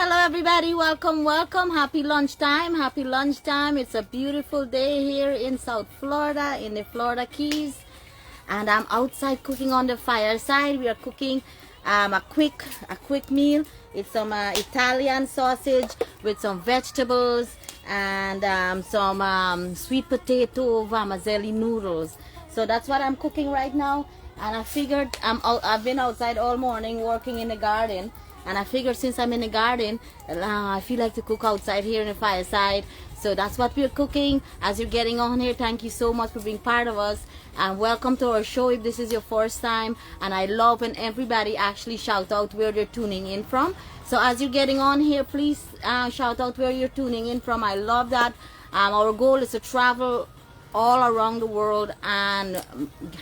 Hello everybody, welcome. Happy lunchtime. It's a beautiful day here in South Florida, in the Florida Keys, and I'm outside cooking on the fireside. We are cooking a quick meal. It's some Italian sausage with some vegetables and some sweet potato vermicelli noodles. So that's what I'm cooking right now, and I figured I've been outside all morning working in the garden. And I figured since I'm in the garden, I feel like to cook outside here in the fireside. So that's what we're cooking. As you're getting on here, thank you so much for being part of us. And welcome to our show if this is your first time. And I love when everybody actually shout out where they're tuning in from. So as you're getting on here, please shout out where you're tuning in from. I love that. Our goal is to travel all around the world and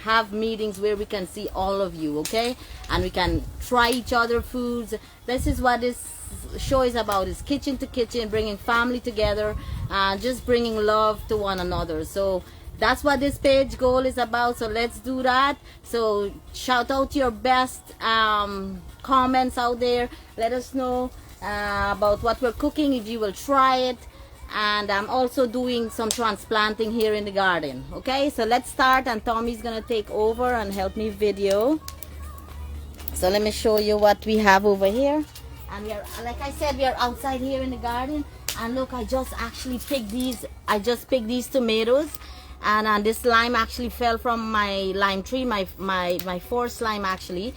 have meetings where we can see all of you, okay, and we can try each other foods. This is what this show is about, is kitchen to kitchen, bringing family together and just bringing love to one another. So that's what this page goal is about. So let's do that. So shout out your best comments out there. Let us know about what we're cooking, if you will try it. And I'm also doing some transplanting here in the garden. Okay, so let's start, and Tommy's gonna take over and help me video. So let me show you what we have over here. And we are, like I said, we are outside here in the garden. And look, I just actually picked these. I just picked these tomatoes, and this lime actually fell from my lime tree. My first lime actually.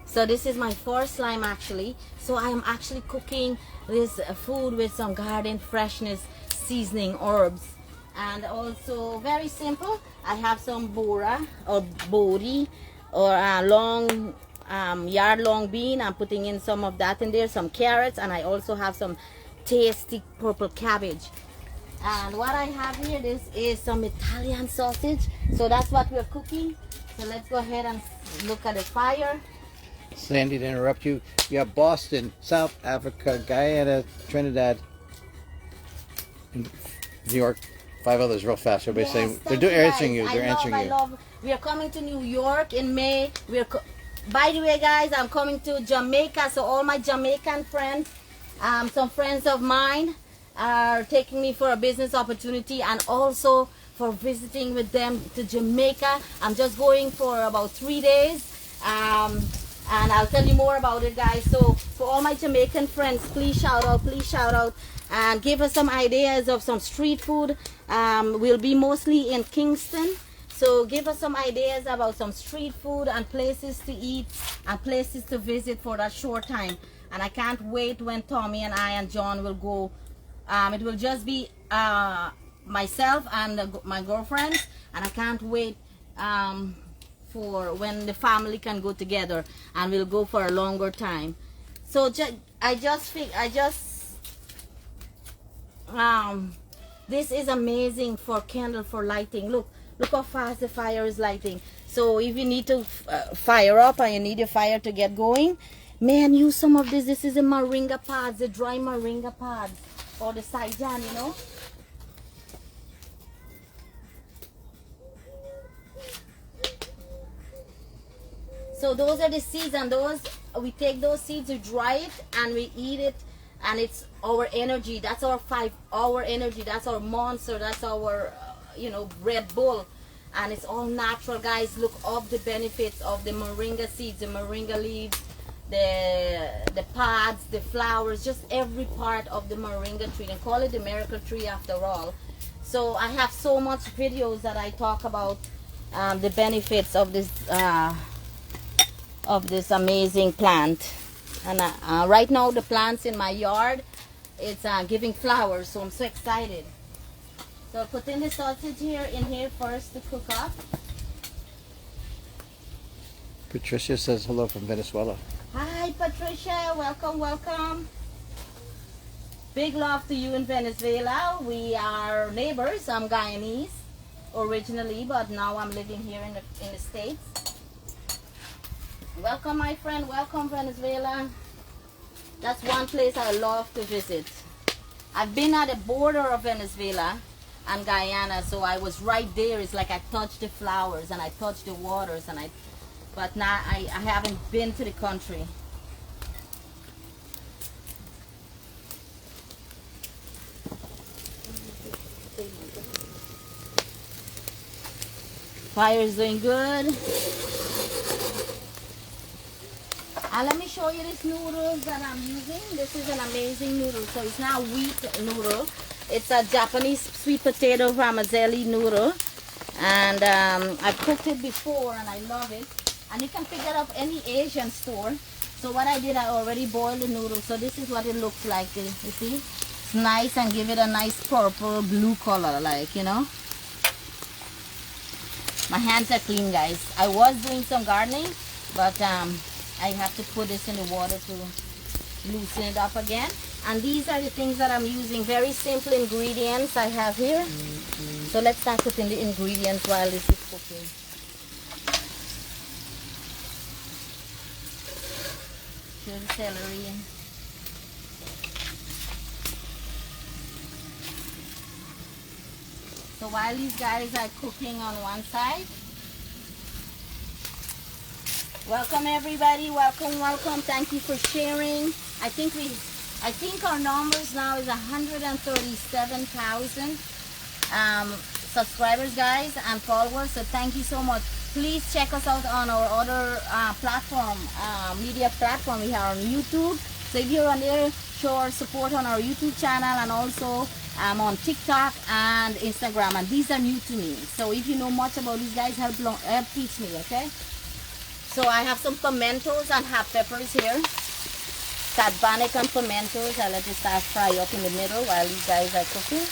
So this is my first lime actually. So I am actually cooking this food with some garden freshness seasoning herbs, and also very simple. I have some bora or bori or a long yard long bean. I'm putting in some of that in there, some carrots, and I also have some tasty purple cabbage. And what I have here, this is some Italian sausage. So that's what we're cooking. So let's go ahead and look at the fire. Sandy, to interrupt you, you have Boston, South Africa, Guyana, Trinidad, New York, 5 others real fast. Everybody's saying they're answering you. They're answering you. I love. We are coming to New York in May. By the way, guys, I'm coming to Jamaica. So all my Jamaican friends, some friends of mine are taking me for a business opportunity, and also for visiting with them to Jamaica. I'm just going for about 3 days. And I'll tell you more about it, guys. So for all my Jamaican friends, please shout out, and give us some ideas of some street food. We'll be mostly in Kingston, so give us some ideas about some street food and places to eat and places to visit for that short time. And I can't wait when Tommy and I and John will go. It will just be myself and my girlfriends, and I can't wait for when the family can go together, and we'll go for a longer time. So this is amazing for candle for lighting. Look how fast the fire is lighting. So if you need to fire up and you need your fire to get going, man, use some of this. This is the moringa pods, the dry moringa pods, or the saijan, you know. So those are the seeds, and those, we take those seeds, we dry it, and we eat it, and it's our energy. That's our 5-hour energy. That's our monster. That's our, Red Bull, and it's all natural, guys. Look up the benefits of the moringa seeds, the moringa leaves, the pods, the flowers, just every part of the moringa tree. And call it the miracle tree after all. So I have so much videos that I talk about the benefits of this amazing plant. And right now the plants in my yard, it's giving flowers, so I'm so excited. So put in the sausage in here first to cook up. Patricia says hello from Venezuela. Hi Patricia, welcome. Big love to you in Venezuela. We are neighbors. I'm Guyanese originally, but now I'm living here in the States. Welcome, my friend. Welcome, Venezuela. That's one place I love to visit. I've been at the border of Venezuela and Guyana, so I was right there. It's like I touched the flowers and I touched the waters, but now I haven't been to the country. Fire is doing good. And let me show you this noodles that I'm using. This is an amazing noodle. So it's not wheat noodle. It's a Japanese sweet potato vermicelli noodle. And I've cooked it before and I love it. And you can pick that up any Asian store. So what I did, I already boiled the noodles. So this is what it looks like. You see? It's nice and give it a nice purple blue color, like, you know. My hands are clean, guys. I was doing some gardening, but I have to put this in the water to loosen it up again. And these are the things that I'm using. Very simple ingredients I have here. So let's start putting the ingredients while this is cooking. Here's the celery. So while these guys are cooking on one side, welcome everybody, welcome. Thank you for sharing. I think our numbers now is 137,000 subscribers, guys, and followers. So thank you so much. Please check us out on our other media platform. We are on YouTube. So if you're on there, show our support on our YouTube channel, and also on TikTok and Instagram. And these are new to me. So if you know much about these guys, help teach me, okay? So I have some pimentos and hot peppers here. Carbonic and pimentos. I let it start fry up in the middle while these guys are cooking.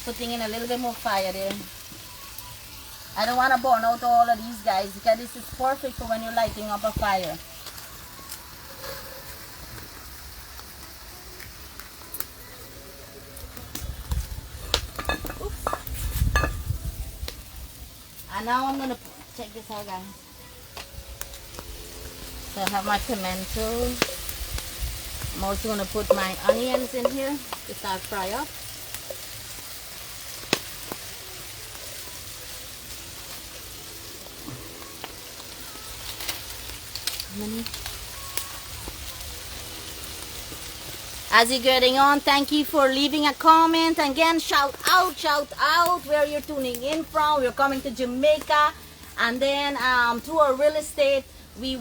Putting in a little bit more fire there. I don't want to burn out all of these guys because this is perfect for when you're lighting up a fire. Oops. And now I'm going to check this out, guys. So I have my pimentos. I'm also going to put my onions in here to start fry up. As you're getting on, thank you for leaving a comment. Again, shout out where you're tuning in from. We're coming to Jamaica, and then through our real estate, we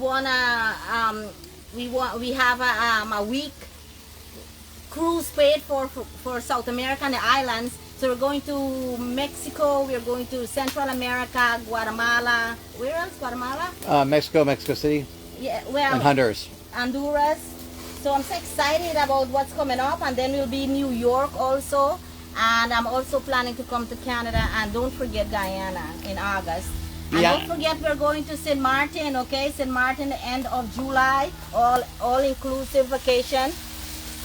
have a week cruise paid for South America and the islands. So we're going to Mexico, we're going to Central America, Guatemala. Where else? Guatemala? Mexico City. Yeah, well, and Honduras. So I'm so excited about what's coming up, and then we'll be in New York also, and I'm also planning to come to Canada, and don't forget Guyana in August. And don't forget we're going to St. Martin, okay? St. Martin, the end of July, all inclusive vacation.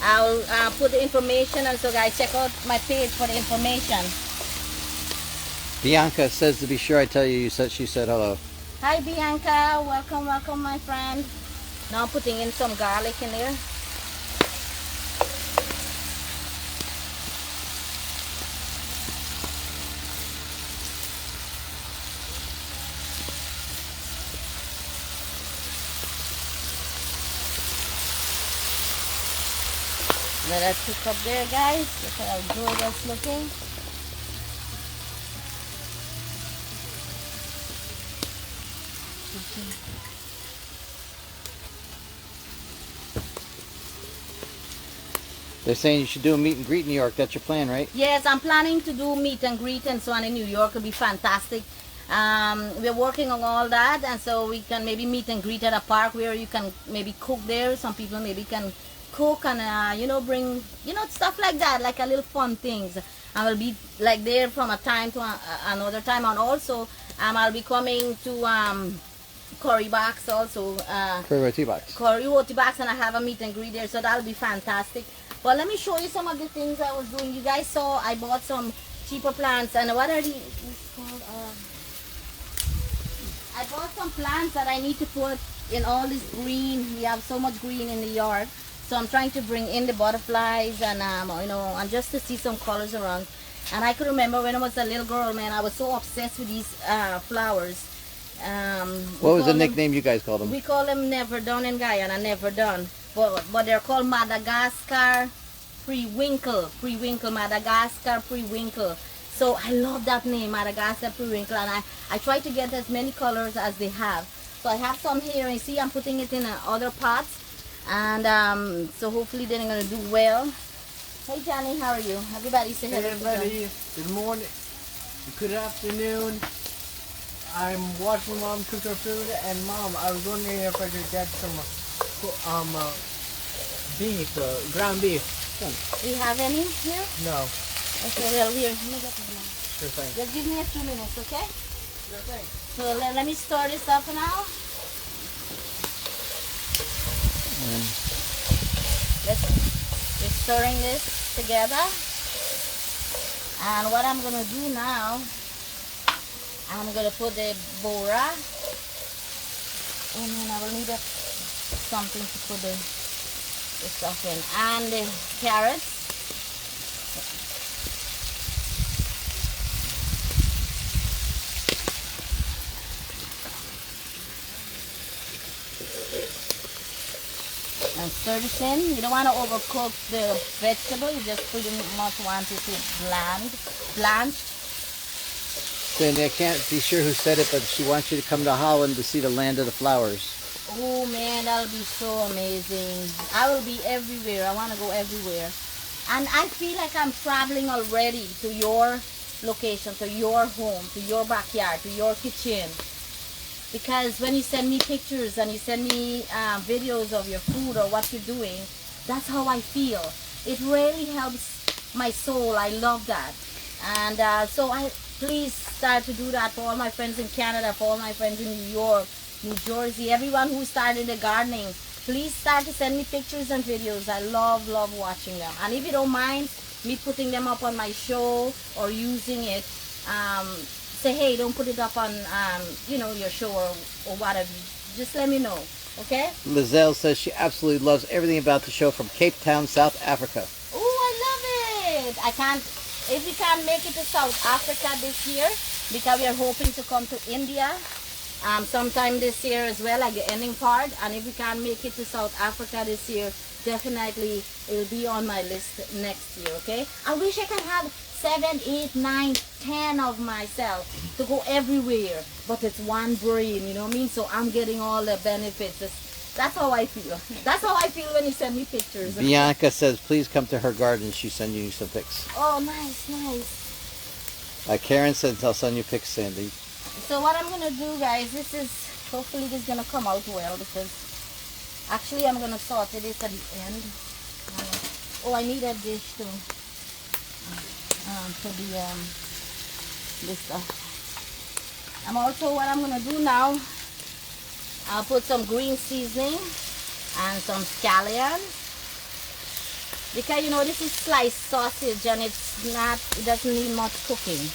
I'll put the information, and so guys, check out my page for the information. Bianca says to be sure I tell you, she said hello. Hi Bianca, welcome my friend. Now I'm putting in some garlic in there. Let that cook up there, guys. Look how good that's looking. They're saying you should do a meet and greet in New York. That's your plan, right? Yes, I'm planning to do meet and greet and so on in New York. It'll be fantastic. We're working on all that, and so we can maybe meet and greet at a park where you can maybe cook there. Some people maybe can cook and bring stuff like that, like a little fun things. I will be like there from a time to another time, and also I'll be coming to curry box also. Curry roti box. Curry roti box, and I have a meet and greet there, so that'll be fantastic. But let me show you some of the things I was doing. You guys saw I bought some cheaper plants, and what are these called? I bought some plants that I need to put in all this green. We have so much green in the yard, so I'm trying to bring in the butterflies and and just to see some colors around. And I could remember when I was a little girl, man, I was so obsessed with these flowers. What was the nickname you guys called them? We call them Never Done in Guyana, Never Done. But they're called Madagascar Periwinkle. Periwinkle, Madagascar Periwinkle. So I love that name, Madagascar Periwinkle, and I try to get as many colors as they have. So I have some here, and you see I'm putting it in other pots, and so hopefully they're gonna do well. Hey Johnny, how are you? Everybody say hello. Hey everybody, good morning, good afternoon. I'm watching Mom cook her food, and Mom, I was wondering if I could get some beef, ground beef. Do you have any here? No. Okay, well here, let me get this now. Sure thing. Just give me a few minutes, okay? Sure thing. So let me stir this up now. We're stirring this together. And what I'm gonna do now, I'm gonna put the bora, and then I will need something to put the stuff in, and the carrots. And stir this in. You don't want to overcook the vegetable. You just pretty much want it to blanched. Sandy, I can't be sure who said it, but she wants you to come to Holland to see the land of the flowers. Oh man, that'll be so amazing. I will be everywhere. I want to go everywhere. And I feel like I'm traveling already to your location, to your home, to your backyard, to your kitchen. Because when you send me pictures and you send me videos of your food or what you're doing, that's how I feel. It really helps my soul. I love that. And so please start to do that for all my friends in Canada, for all my friends in New York, New Jersey, everyone who started the gardening. Please start to send me pictures and videos. I love watching them. And if you don't mind me putting them up on my show or using it, say, hey, don't put it up on, your show or whatever. Just let me know, okay? Lizelle says she absolutely loves everything about the show from Cape Town, South Africa. Oh, I love it. If we can't make it to South Africa this year, because we are hoping to come to India sometime this year as well, like the ending part. And if we can't make it to South Africa this year, definitely it will be on my list next year, okay? I wish I could have 7, 8, 9, 10 of myself to go everywhere, but it's one brain, you know what I mean? So I'm getting all the benefits. That's how I feel. That's how I feel when you send me pictures. Bianca says, please come to her garden. She's sending you some pics. Oh, nice. Karen says, I'll send you pics, Sandy. So what I'm going to do, guys, hopefully this is going to come out well, because actually I'm going to saute this at the end. I need a dish to for this stuff. What I'm gonna do now, I'll put some green seasoning and some scallion, because this is sliced sausage and it doesn't need much cooking.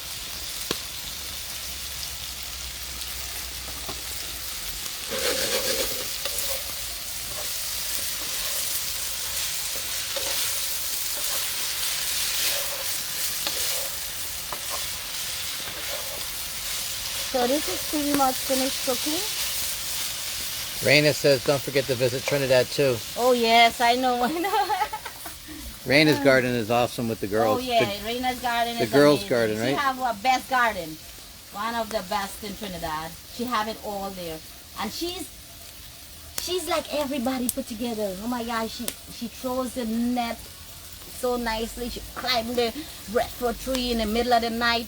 So this is pretty much finished cooking. Raina says, don't forget to visit Trinidad too. Oh yes, I know. Raina's garden is awesome with the girls. Oh yeah, Raina's garden is the girls' amazing. garden, right? She have a best garden, one of the best in Trinidad. She have it all there, and she's like everybody put together. Oh my gosh, she throws the net so nicely. She climbed the breadfruit tree in the middle of the night.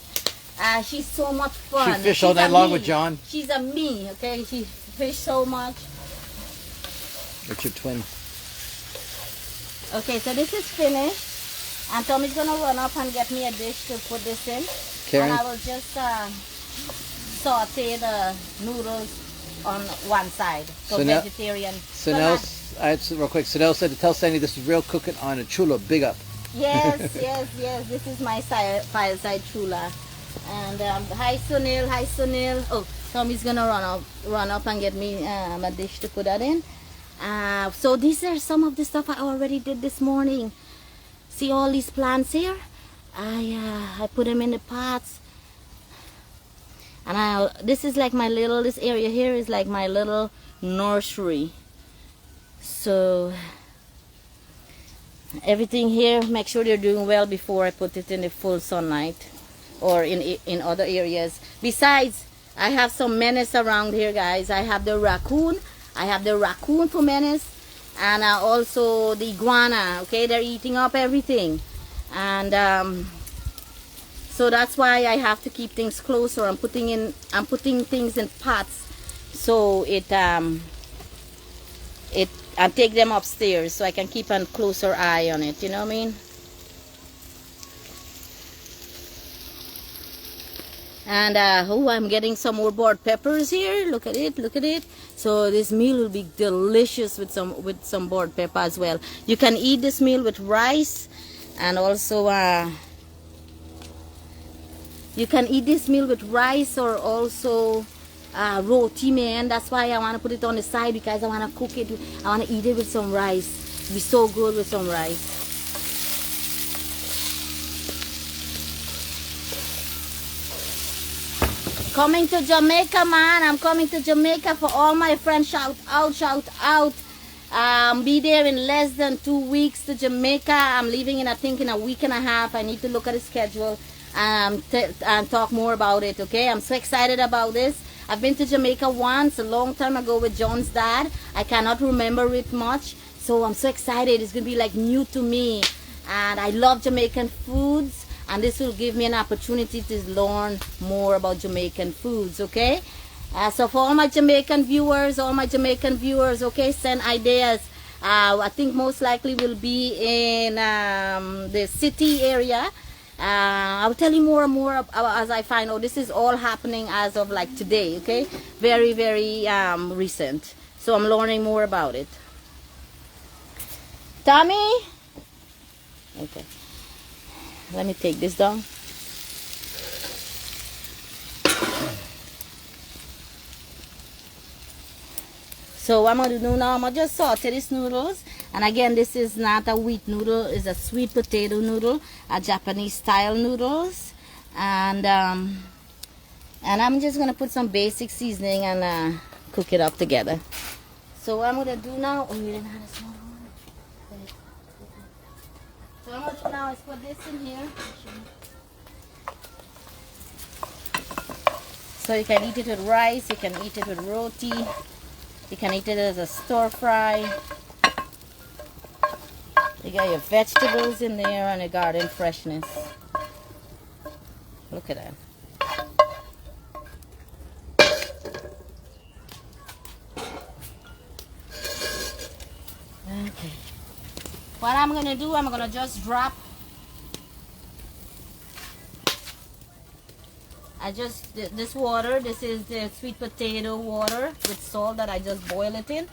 She's so much fun. She fished all night long with John. She's a me, okay? She fished so much. It's your twin. Okay, so this is finished. And Tommy's going to run up and get me a dish to put this in. Karen? And I will just saute the noodles on one side. So vegetarian. Real quick, Sunil said to tell Sandy this is real cooking on a chula. Big up. Yes. This is my Fireside chula. And hi Sunil. Oh, Tommy's gonna run up and get me a dish to put that in. So these are some of the stuff I already did this morning. See all these plants here? I put them in the pots. And this is like my little, this area here is like my little nursery. So everything here, make sure they're doing well before I put it in the full sunlight or in other areas. Besides, I have some menace around here, guys. I have the raccoon. I have the raccoon for menace, and also the iguana. Okay, they're eating up everything, and so that's why I have to keep things closer. I'm putting things in pots, so I take them upstairs so I can keep a closer eye on it. You know what I mean? And I'm getting some more boiled peppers here. Look at it, look at it. So this meal will be delicious with some boiled pepper as well. You can eat this meal with rice, and also you can eat this meal with rice or also roti, man. That's why I want to put it on the side, because I want to cook it. I want to eat it with some rice. It'll be so good with some rice. Coming to Jamaica, man. I'm coming to Jamaica for all my friends. Shout out, shout out. Be there in less than 2 weeks to Jamaica. I'm leaving in, I think, in a week and a half. I need to look at the schedule and talk more about it, okay? I'm so excited about this. I've been to Jamaica once, a long time ago with John's dad. I cannot remember it much, so I'm so excited. It's going to be like new to me. And I love Jamaican foods. And this will give me an opportunity to learn more about Jamaican foods, okay? So for all my Jamaican viewers, okay, send ideas. I think most likely will be in the city area. I'll tell you more and more as I find out. This is all happening as of like today, okay? Very, very recent. So I'm learning more about it. Tommy? Okay. Let me take this down. So what I'm going to do now, I'm going to just saute these noodles. And again, this is not a wheat noodle. It's a sweet potato noodle, a Japanese style noodles. And I'm just going to put some basic seasoning and cook it up together. So what I'm going to do now, oh, you didn't have a small one. So what I'm going to do now is put this in here. So you can eat it with rice, you can eat it with roti, you can eat it as a stir fry. You got your vegetables in there and your garden freshness. Look at that. Okay. What I'm going to do, I'm going to just drop. This water, this is the sweet potato water with salt that I just boil it in.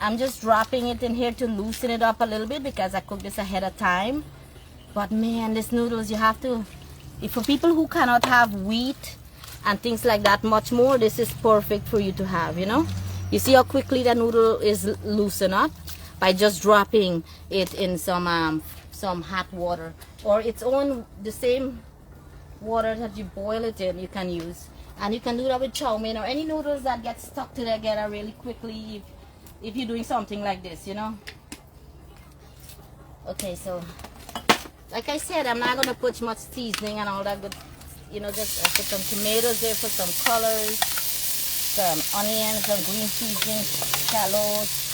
I'm just dropping it in here to loosen it up a little bit because I cooked this ahead of time. But man, this noodles, you have to, for people who cannot have wheat and things like that much more, this is perfect for you to have, you know. You see how quickly the noodle is loosened up by just dropping it in some hot water, or its own, the same water that you boil it in, you can use. And you can do that with chow mein or any noodles that get stuck together really quickly if you're doing something like this, you know. Okay, so like I said, I'm not gonna put much seasoning and all that good, you know. Just I put some tomatoes there for some colors, some onions, some green seasoning, shallots,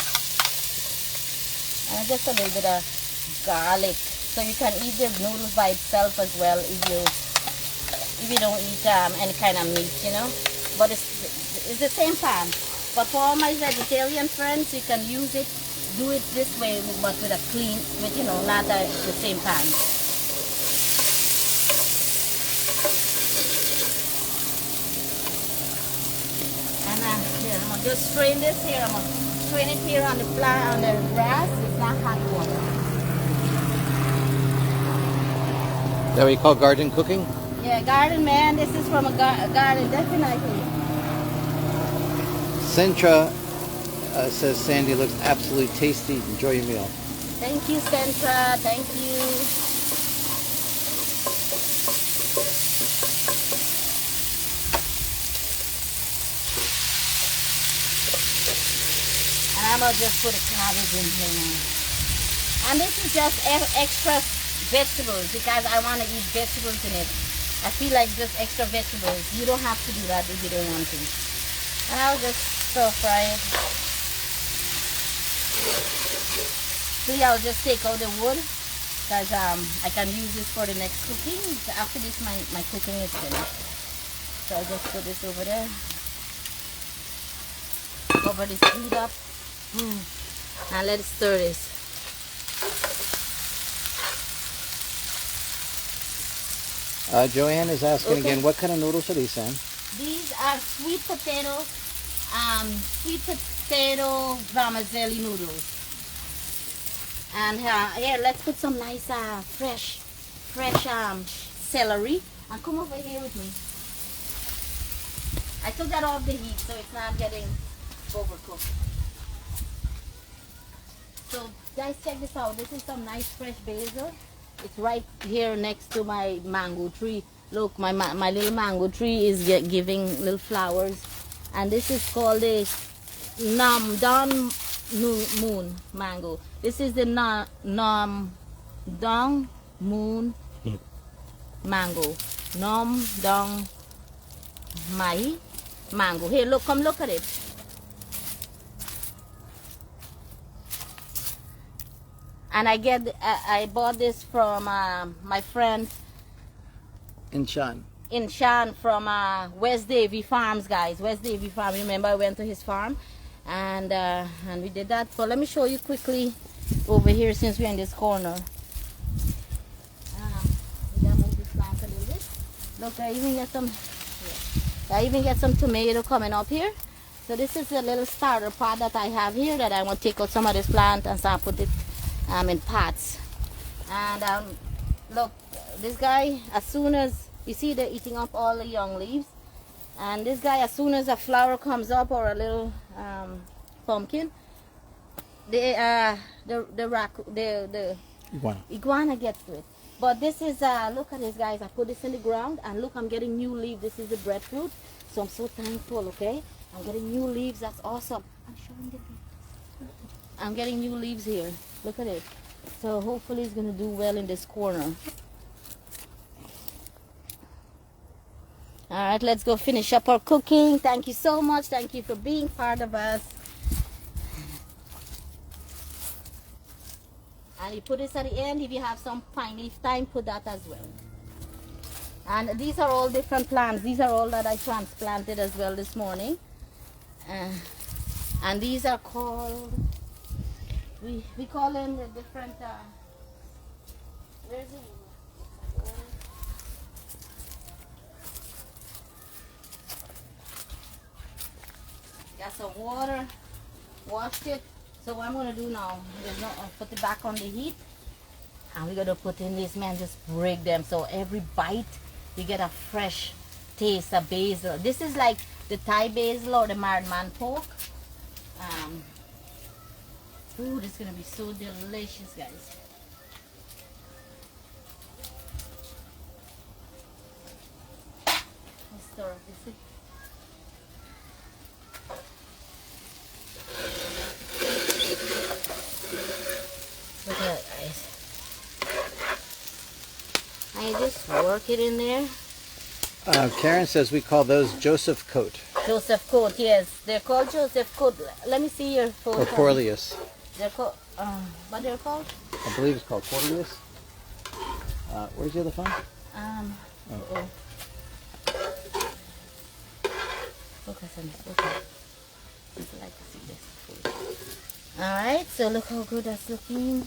and just a little bit of garlic. So you can eat the noodles by itself as well if you don't eat any kind of meat, you know. But it's the same pan. But for all my vegetarian friends, you can use it, do it this way, but with a clean, you know, not the same pan. And here, I'm gonna just strain this here. I'm gonna strain it here on the grass. It's not hot water. Is that what you call garden cooking? Yeah, garden, man. This is from a garden, definitely. Centra says Sandy looks absolutely tasty. Enjoy your meal. Thank you, Centra. Thank you. I'll just put a cabbage in here now. And this is just extra vegetables because I want to eat vegetables in it. I feel like just extra vegetables. You don't have to do that if you don't want to. And I'll just stir fry it. See, I'll just take out the wood because I can use this for the next cooking. So after this, my cooking is finished. So I'll just put this over there. Cover this heat up. And let's stir this. Joanne is asking again, what kind of noodles are these, Sam? These are sweet potato vermicelli noodles. And here, let's put some nice fresh celery. And come over here with me. I took that off the heat so it's not getting overcooked. So guys, check this out. This is some nice fresh basil. It's right here next to my mango tree. Look, my little mango tree is giving little flowers. And this is called the Nam Dong Moon mango. This is the Nam Dong Moon mango. Nam Dong Mai mango. Here, look, come look at it. And I bought this from my friend In Shan from West Davy Farms, guys. West Davy Farm. Remember, I went to his farm, and we did that. So let me show you quickly over here since we're in this corner. We gotta move this plant a little bit. Look, I even get some. I even get some tomato coming up here. So this is a little starter pot that I have here that I want to take out some of this plant and start put it in pots. And look, this guy, as soon as you see, they're eating up all the young leaves. And this guy, as soon as a flower comes up or a little pumpkin, the iguana gets to it. But this is look at this, guys. I put this in the ground and look, I'm getting new leaves. This is the breadfruit, so I'm so thankful. Okay, I'm getting new leaves. That's awesome. I'm getting new leaves here. Look at it. So hopefully it's gonna do well in this corner. All right, let's go finish up our cooking. Thank you so much. Thank you for being part of us. And you put this at the end. If you have some pine leaf thyme, put that as well. And these are all different plants. These are all that I transplanted as well this morning. And these are called, we call them the different, where's it? Got some water, washed it. So what I'm going to do now is put it back on the heat. And we're going to put in this, man, just break them. So every bite, you get a fresh taste of basil. This is like the Thai basil or the marred man pork. Ooh, this is going to be so delicious, guys. Let's stir up this. Look at that, guys. I just work it in there. Karen says we call those Joseph coat. Joseph coat, yes. They're called Joseph coat. Let me see your photo. Or Corlius. They're called, what they're called? I believe it's called Corlius. Where's the other phone? Focus on this. Okay. I'd like to see this. Alright, so look how good that's looking.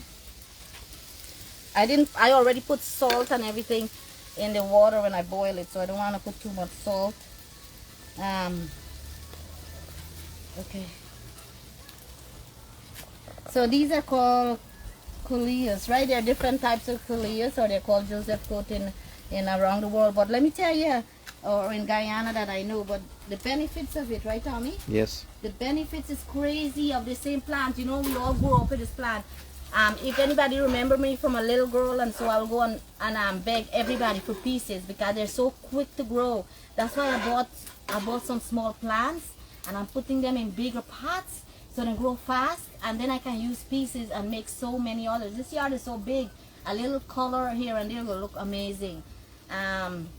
I already put salt and everything in the water when I boil it, so I don't want to put too much salt. Okay. So these are called coleus, right? There are different types of coleus, or they're called Joseph coat in around the world. But let me tell you, or in Guyana that I know, but the benefits of it, right, Tommy? Yes. The benefits is crazy of the same plant. You know, we all grew up with this plant. If anybody remember me from a little girl, and so I'll go and beg everybody for pieces because they're so quick to grow. That's why I bought some small plants, and I'm putting them in bigger pots. so they grow fast, and then I can use pieces and make so many others. This yard is so big, a little color here and there will look amazing. And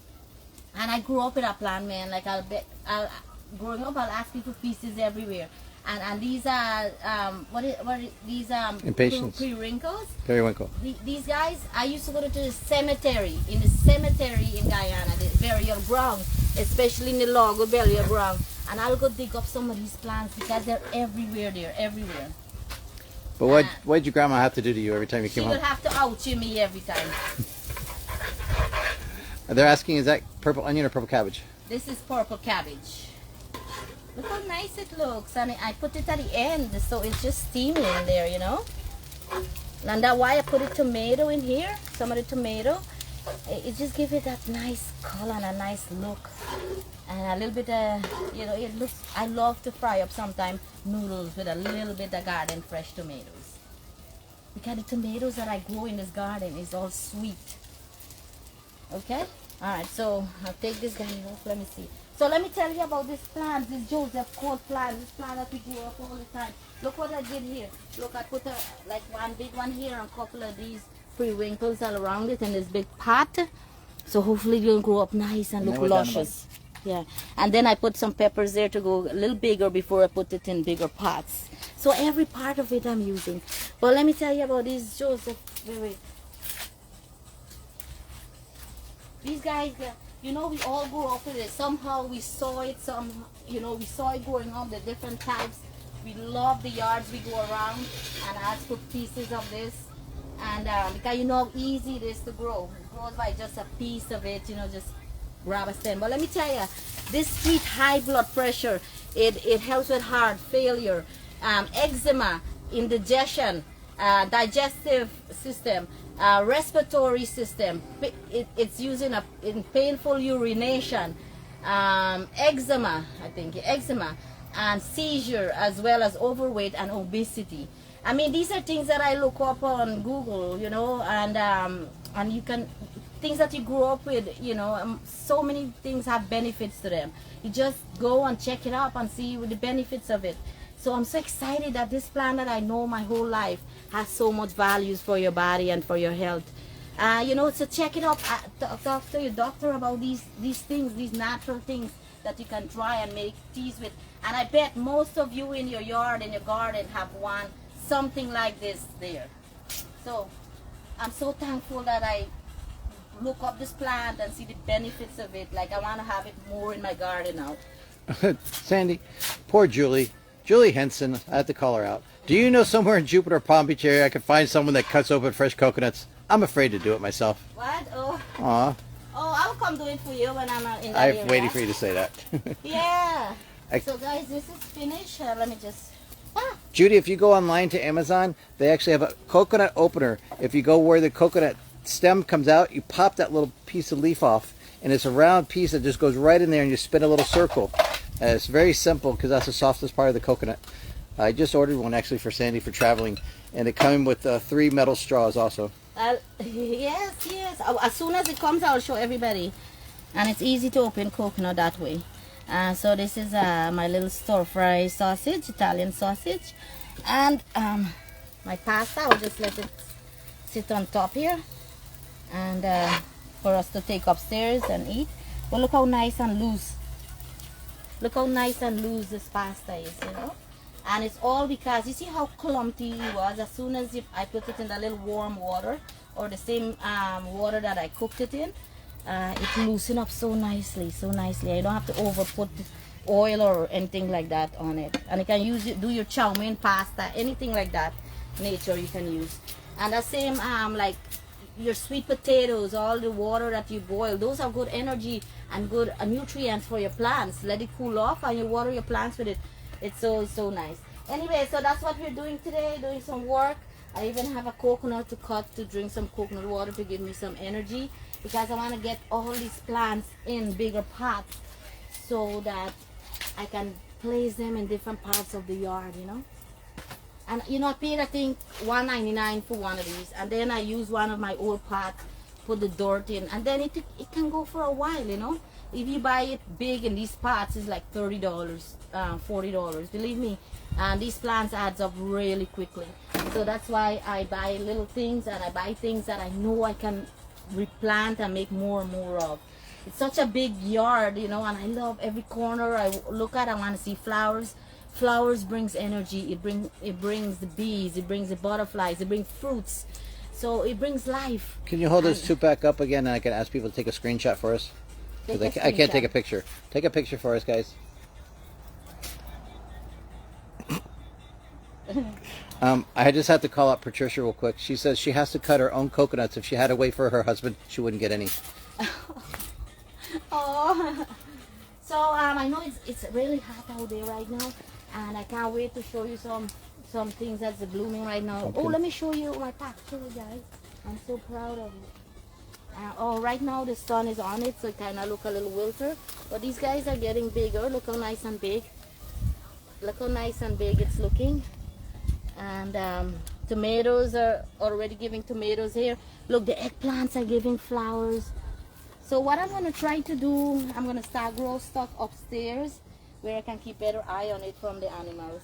I grew up with a plant, man. Like growing up, I'll ask you for pieces everywhere. And these are these Impatiens. Periwinkles. Periwinkle. These guys, I used to go to the cemetery. In the cemetery in Guyana, the burial ground, especially in the Lago burial ground. And I'll go dig up some of these plants because they're everywhere. They're everywhere. But what did your grandma have to do to you every time you came She home? would have to ouchie me every time. They're asking, is that purple onion or purple cabbage? This is purple cabbage. Look how nice it looks, and I put it at the end, so it's just steaming in there, you know. And that's why I put a tomato in here. Some of the tomato, it just gives it that nice color and a nice look, and a little bit you know, it looks. I love to fry up sometimes noodles with a little bit of garden fresh tomatoes, because the tomatoes that I grow in this garden is all sweet. Okay, all right. So I'll take this guy off. Let me see. So let me tell you about this plant, this Joseph Court plant, this plant that we grow up all the time. Look what I did here. Look, I put like one big one here and a couple of these periwinkles all around it in this big pot. So hopefully it'll grow up nice and look luscious. Yeah. And then I put some peppers there to go a little bigger before I put it in bigger pots. So every part of it I'm using. But let me tell you about these Joseph. Wait. These guys, you know, we all grew up with it. Somehow we saw it. We saw it growing up, the different types. We love the yards we go around and ask for pieces of this. And because you know how easy it is to grow. It grows by just a piece of it, you know, just grab a stem. But let me tell you, this treats high blood pressure. It helps with heart failure, eczema, indigestion, digestive system, respiratory system. It's used in painful urination, eczema, and seizure, as well as overweight and obesity. I mean, these are things that I look up on Google, you know, and you can, things that you grew up with, you know, so many things have benefits to them. You just go and check it up and see the benefits of it. So I'm so excited that this plant that I know my whole life has so much values for your body and for your health. You know, so check it out. Talk to your doctor about these things, these natural things that you can try and make teas with. And I bet most of you in your yard, in your garden, have something like this there. So I'm so thankful that I look up this plant and see the benefits of it. Like, I want to have it more in my garden now. Sandy, poor Julie. Julie Henson, I have to call her out. Do you know somewhere in Jupiter, Palm Beach area I could find someone that cuts open fresh coconuts? I'm afraid to do it myself. What? Oh. Aw. Oh, I'll come do it for you when I'm in that area. I'm waiting for you to say that. Yeah. So guys, this is finished. Let me just... Judy, if you go online to Amazon, they actually have a coconut opener. If you go where the coconut stem comes out, you pop that little piece of leaf off, and it's a round piece that just goes right in there, and you spin a little circle. It's very simple because that's the softest part of the coconut. I just ordered one actually for Sandy for traveling, and it came with 3 metal straws also. Yes. As soon as it comes, I'll show everybody. And it's easy to open coconut that way. So this is my little stir-fry sausage, Italian sausage. And my pasta, I'll just let it sit on top here. And for us to take upstairs and eat. But look how nice and loose. Look how nice and loose this pasta is, you know. And it's all because, you see how clumpy it was? As soon as I put it in the little warm water, or the same water that I cooked it in, it loosened up so nicely, I don't have to over put oil or anything like that on it. And you can use it, do your chow mein, pasta, anything like that, nature you can use. And the same, like your sweet potatoes, all the water that you boil, those are good energy and good nutrients for your plants. Let it cool off and you water your plants with it. It's so nice. Anyway, so that's what we're doing today, doing some work. I even have a coconut to cut to drink some coconut water to give me some energy, because I want to get all these plants in bigger pots so that I can place them in different parts of the yard, you know. And you know, I paid I think $1.99 for one of these, and then I use one of my old pots, put the dirt in, and then it can go for a while, you know. if you buy it big in these pots, it's like $30, $40. Believe me, and these plants adds up really quickly. So that's why I buy little things, and I buy things that I know I can replant and make more and more of. It's such a big yard, you know, and I love every corner I look at. I want to see flowers. Flowers brings energy. It brings the bees. It brings the butterflies. It brings fruits. So it brings life. Can you hold those two back up again, and I can ask people to take a screenshot for us? I can't take a picture. Take a picture for us, guys. I just have to call out Patricia real quick. She says she has to cut her own coconuts. If she had to wait for her husband, she wouldn't get any. Oh, so I know it's really hot out there right now, and I can't wait to show you some things that's blooming right now. Okay. Oh, let me show you my patch too, guys. I'm so proud of it. Oh, right now the sun is on it, so it kind of look a little wilter, but these guys are getting bigger. Look how nice and big. Look how nice and big it's looking. And tomatoes are already giving tomatoes here. Look, the eggplants are giving flowers. So what I'm going to try to do, I'm going to start grow stuff upstairs where I can keep better eye on it from the animals.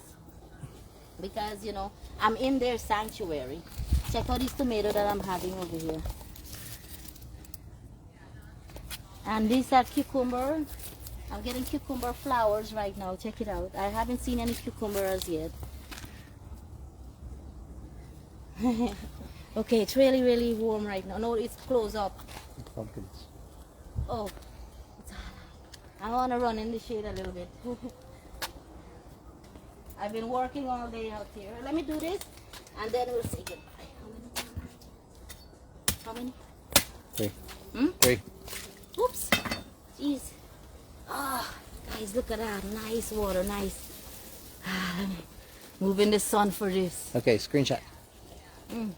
Because, you know, I'm in their sanctuary. Check out this tomato that I'm having over here. And these are cucumber. I'm getting cucumber flowers right now. Check it out. I haven't seen any cucumbers yet. Okay, it's really, really warm right now. No, it's closed up. Pumpkins. Oh, I want to run in the shade a little bit. I've been working all day out here. Let me do this, and then we'll say goodbye. How many? 3. Hmm? 3. Oops. Jeez. Oh, guys, look at that. Nice water, nice. Let me move in the sun for this. Okay, screenshot. Mm.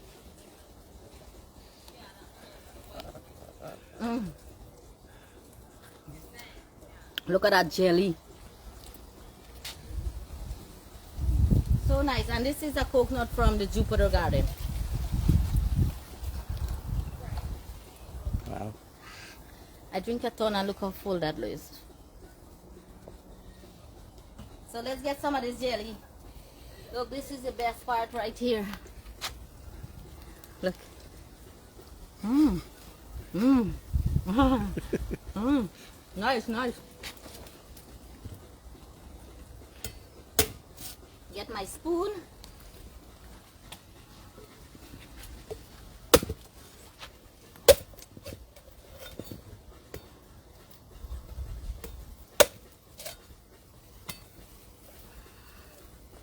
Mm. Look at that jelly. So nice. And this is a coconut from the Jupiter garden. Wow. I drink a ton and look how full that is. So let's get some of this jelly. Look, this is the best part right here. Look. Mmm. Mmm. Mmm. Nice, nice. Get my spoon.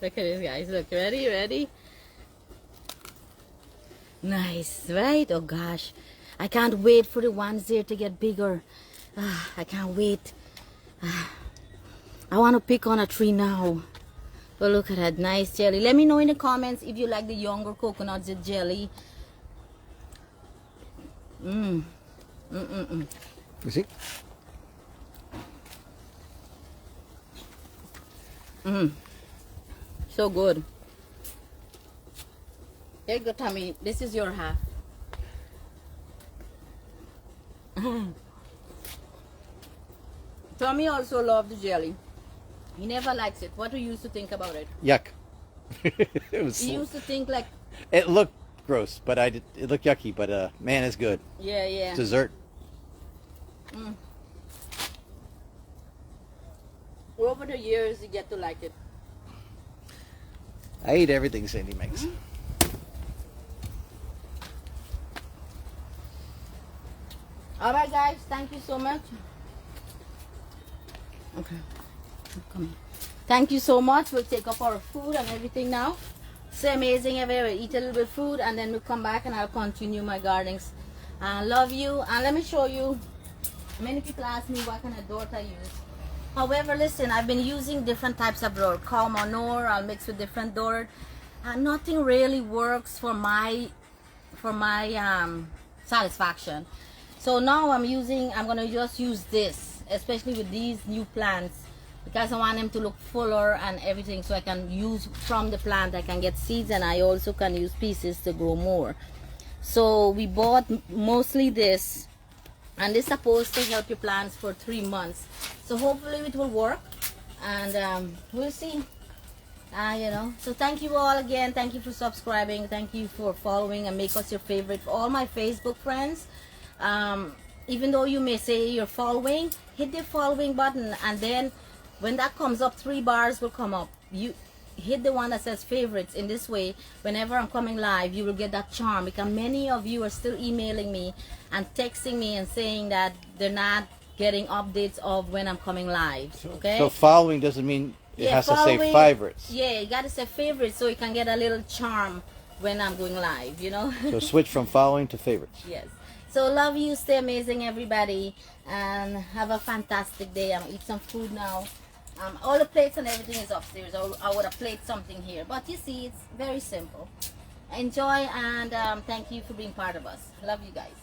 Look at this, guys. Look, ready, ready? Nice, right? Oh gosh, I can't wait for the ones there to get bigger. I can't wait. I want to pick on a tree now. But look at that nice jelly. Let me know in the comments if you like the younger coconuts, the jelly. Mmm. Mm-mm-mm. You see? Mmm. So good. There you go, Tommy. This is your half. Tommy also loved the jelly. He never likes it. What do you used to think about it? Yuck. It was. He used to think like, It looked gross, but it looked yucky. But man, it's good. yeah, yeah. Dessert. Mm. Over the years, you get to like it. I eat everything Sandy makes. All right, guys. Thank you so much. Okay. Come here. Thank you so much. We'll take up our food and everything now. So amazing. We'll eat a little bit of food and then we'll come back and I'll continue my gardenings. I love you. And let me show you. Many people ask me what kind of dirt I use. However, listen, I've been using different types of dirt. Cow manure, I'll mix with different dirt. And nothing really works for my satisfaction. So now I'm gonna just use this, especially with these new plants, because I want them to look fuller and everything, so I can use from the plant. I can get seeds and I also can use pieces to grow more. So we bought mostly this and this is supposed to help your plants for 3 months. So hopefully it will work, and we'll see. You know, so thank you all again. Thank you for subscribing. Thank you for following and make us your favorite. For all my Facebook friends, even though you may say you're following, hit the following button, and then when that comes up, 3 bars will come up. You hit the one that says favorites. In this way, whenever I'm coming live, you will get that charm, because many of you are still emailing me and texting me and saying that they're not getting updates of when I'm coming live. Okay, So following doesn't mean it has to say favorites. Yeah, you gotta say favorites so you can get a little charm when I'm going live, you know. So switch from following to favorites. Yes. So love you, stay amazing everybody, and have a fantastic day. I'm gonna eat some food now. All the plates and everything is upstairs. I would have played something here, but you see, it's very simple. Enjoy, and thank you for being part of us. Love you guys.